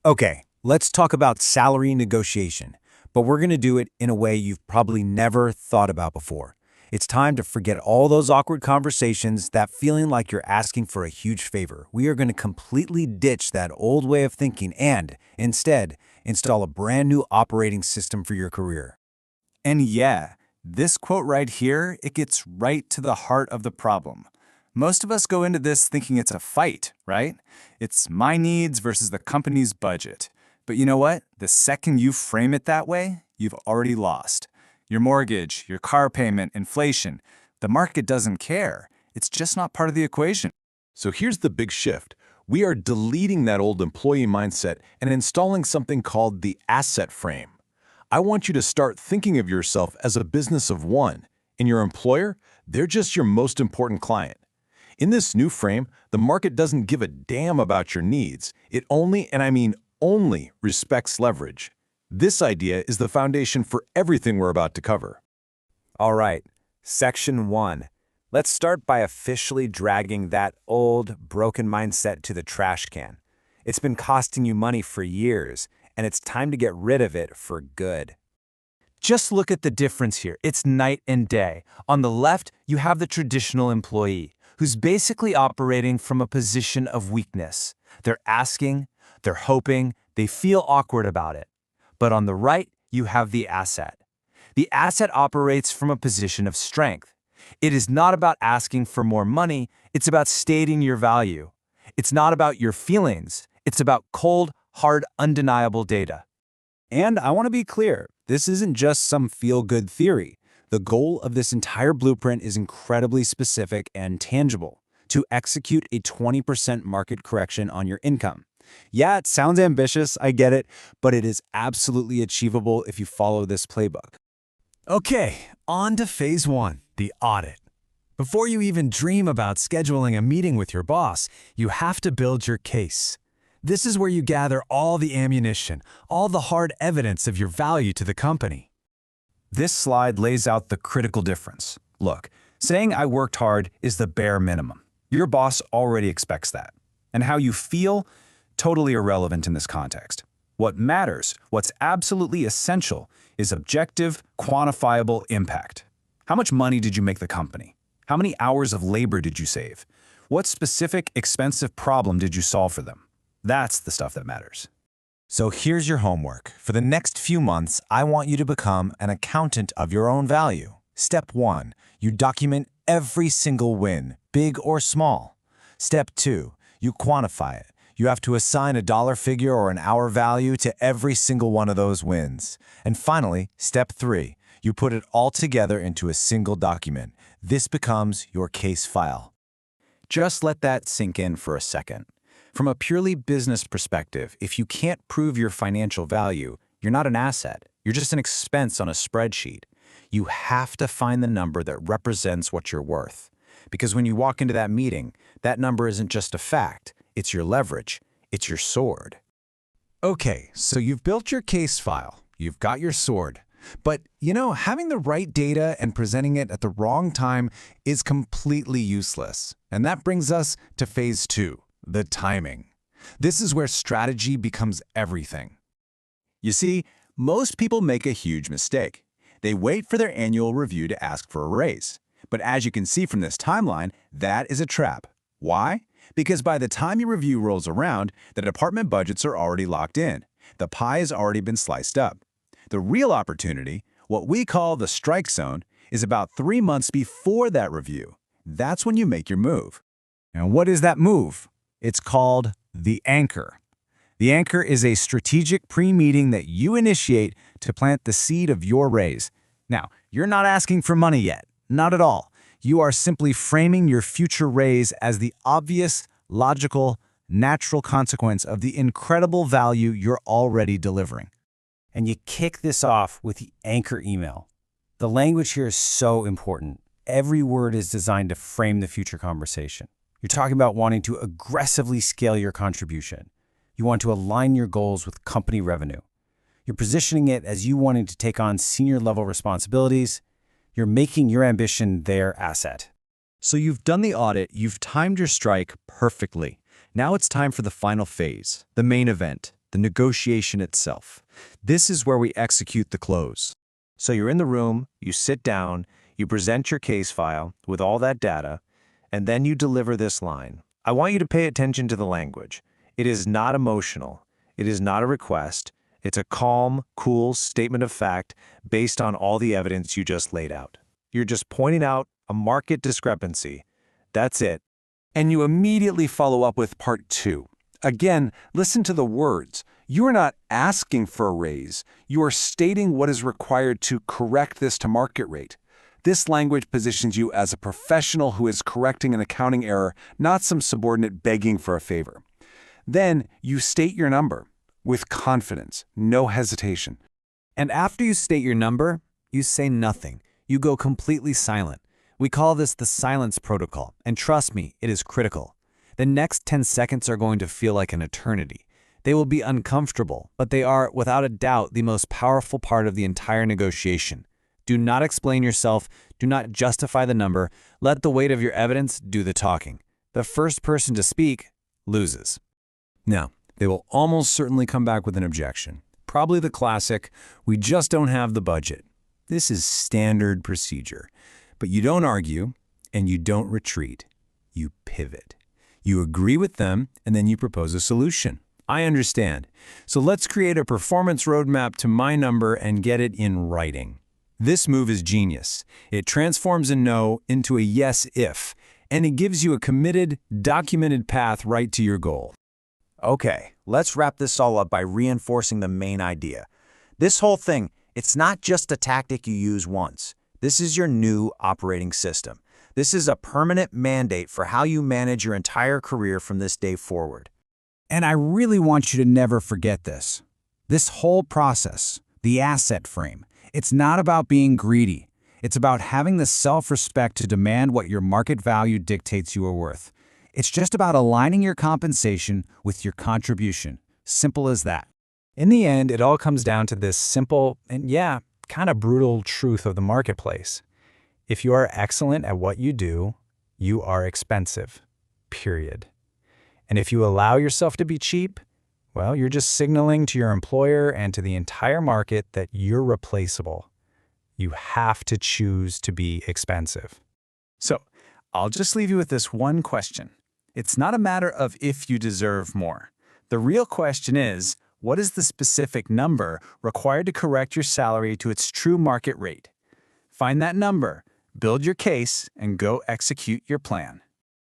Okay, let's talk about salary negotiation, but we're going to do it in a way you've probably never thought about before. It's time to forget all those awkward conversations, that feeling like you're asking for a huge favor. We are going to completely ditch that old way of thinking and, instead, install a brand new operating system for your career. And yeah, this quote right here, it gets right to the heart of the problem. Most of us go into this thinking it's a fight, right? It's my needs versus the company's budget. But you know what? The second you frame it that way, you've already lost. Your mortgage, your car payment, inflation, the market doesn't care. It's just not part of the equation. So here's the big shift. We are deleting that old employee mindset and installing something called the asset frame. I want you to start thinking of yourself as a business of one, and your employer, they're just your most important client. In this new frame, the market doesn't give a damn about your needs. It only, and I mean only, respects leverage. This idea is the foundation for everything we're about to cover. All right, Section 1. Let's start by officially dragging that old, broken mindset to the trash can. It's been costing you money for years, and it's time to get rid of it for good. Just look at the difference here. It's night and day. On the left, you have the traditional employee, who's basically operating from a position of weakness. They're asking, they're hoping, they feel awkward about it. But on the right, you have the asset. The asset operates from a position of strength. It is not about asking for more money, it's about stating your value. It's not about your feelings, it's about cold, hard, undeniable data. And I want to be clear, this isn't just some feel-good theory. The goal of this entire blueprint is incredibly specific and tangible: to execute a 20% market correction on your income. Yeah, it sounds ambitious, I get it, but it is absolutely achievable if you follow this playbook. Okay, on to phase 1, the audit. Before you even dream about scheduling a meeting with your boss, you have to build your case. This is where you gather all the ammunition, all the hard evidence of your value to the company. This slide lays out the critical difference. Look, saying I worked hard is the bare minimum. Your boss already expects that. And how you feel, totally irrelevant in this context. What matters, what's absolutely essential, is objective, quantifiable impact. How much money did you make the company? How many hours of labor did you save? What specific, expensive problem did you solve for them? That's the stuff that matters. So here's your homework. For the next few months, I want you to become an accountant of your own value. Step 1, you document every single win, big or small. Step 2, you quantify it. You have to assign a dollar figure or an hour value to every single one of those wins. And finally, step 3, you put it all together into a single document. This becomes your case file. Just let that sink in for a second. From a purely business perspective, if you can't prove your financial value, you're not an asset. You're just an expense on a spreadsheet. You have to find the number that represents what you're worth. Because when you walk into that meeting, that number isn't just a fact. It's your leverage. It's your sword. Okay, so you've built your case file. You've got your sword. But, having the right data and presenting it at the wrong time is completely useless. And that brings us to phase 2. The timing. This is where strategy becomes everything. You see, most people make a huge mistake. They wait for their annual review to ask for a raise. But as you can see from this timeline, that is a trap. Why? Because by the time your review rolls around, the department budgets are already locked in. The pie has already been sliced up. The real opportunity, what we call the strike zone, is about 3 months before that review. That's when you make your move. And what is that move? It's called the anchor. The anchor is a strategic pre-meeting that you initiate to plant the seed of your raise. Now, you're not asking for money yet. Not at all. You are simply framing your future raise as the obvious, logical, natural consequence of the incredible value you're already delivering. And you kick this off with the anchor email. The language here is so important. Every word is designed to frame the future conversation. You're talking about wanting to aggressively scale your contribution. You want to align your goals with company revenue. You're positioning it as you wanting to take on senior level responsibilities. You're making your ambition their asset. So you've done the audit, you've timed your strike perfectly. Now it's time for the final phase, the main event, the negotiation itself. This is where we execute the close. So you're in the room, you sit down, you present your case file with all that data, and then you deliver this line. I want you to pay attention to the language. It is not emotional. It is not a request. It's a calm, cool statement of fact based on all the evidence you just laid out. You're just pointing out a market discrepancy. That's it. And you immediately follow up with part 2. Again, listen to the words. You are not asking for a raise. You are stating what is required to correct this to market rate. This language positions you as a professional who is correcting an accounting error, not some subordinate begging for a favor. Then you state your number with confidence, no hesitation. And after you state your number, you say nothing. You go completely silent. We call this the silence protocol, and trust me, it is critical. The next 10 seconds are going to feel like an eternity. They will be uncomfortable, but they are, without a doubt, the most powerful part of the entire negotiation. Do not explain yourself. Do not justify the number. Let the weight of your evidence do the talking. The first person to speak loses. Now, they will almost certainly come back with an objection. Probably the classic, we just don't have the budget. This is standard procedure. But you don't argue, and you don't retreat. You pivot. You agree with them, and then you propose a solution. I understand. So let's create a performance roadmap to my number and get it in writing. This move is genius. It transforms a no into a yes if, and it gives you a committed, documented path right to your goal. Okay, let's wrap this all up by reinforcing the main idea. This whole thing, it's not just a tactic you use once. This is your new operating system. This is a permanent mandate for how you manage your entire career from this day forward. And I really want you to never forget this. This whole process, the asset frame, it's not about being greedy. It's about having the self-respect to demand what your market value dictates you are worth. It's just about aligning your compensation with your contribution. Simple as that. In the end, it all comes down to this simple and, kind of brutal truth of the marketplace. If you are excellent at what you do, you are expensive. Period. And if you allow yourself to be cheap, well, you're just signaling to your employer and to the entire market that you're replaceable. You have to choose to be expensive. So, I'll just leave you with this one question. It's not a matter of if you deserve more. The real question is, what is the specific number required to correct your salary to its true market rate? Find that number, build your case, and go execute your plan.